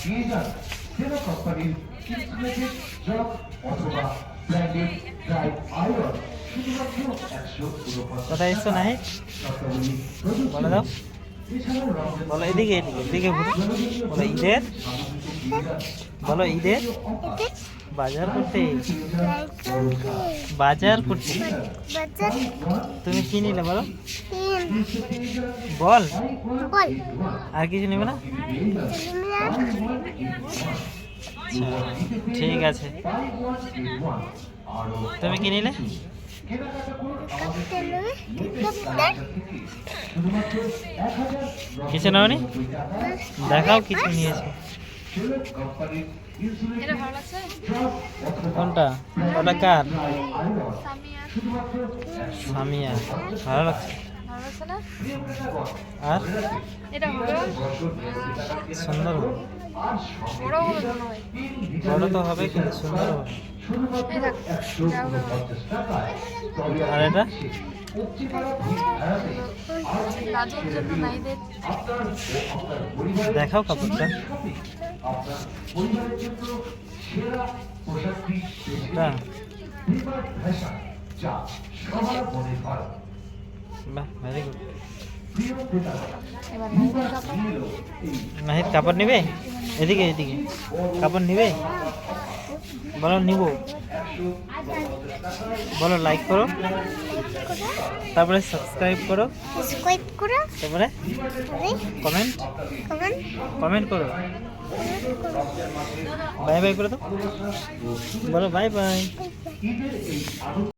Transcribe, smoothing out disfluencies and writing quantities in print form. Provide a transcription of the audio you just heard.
পেয়ে যান সেরা কোম্পানির ইনসুলেটেড জগ অথবা ব্র্যান্ডেড ড্রাই আয়রন শুধুমাত্র 149 কোথায় এসছো নাহি বলে দাও, বলো এদিকে এদিকে এদিকে ঘুরো, বলো ঈদের, বলো ঈদের বাজার করতে, বাজার করতে তুমি কি নিলে বলো, বল আর কিছু নেবে না? ঠিক আছে, তুমি কি নিলে? কিছু নাওনি? দেখাও কিছু নিয়েছো। কোনটা? ওটা কার? সামিয়া। ভালো লাগছে? আর সুন্দর হবে, বড় তো হবে কিন্তু সুন্দর হবে। আর এটা দেখাও কাপড়টা, বাহ ভেরি গুড। নাহিদ কাপড় নিবে? এদিকে এদিকে কাপড় নিবে? বলো নিব, বলো লাইক করো, তারপরে সাবস্ক্রাইব করো, তারপরে কমেন্ট করো, বাই বাই করে দাও, বলো বাই বাই।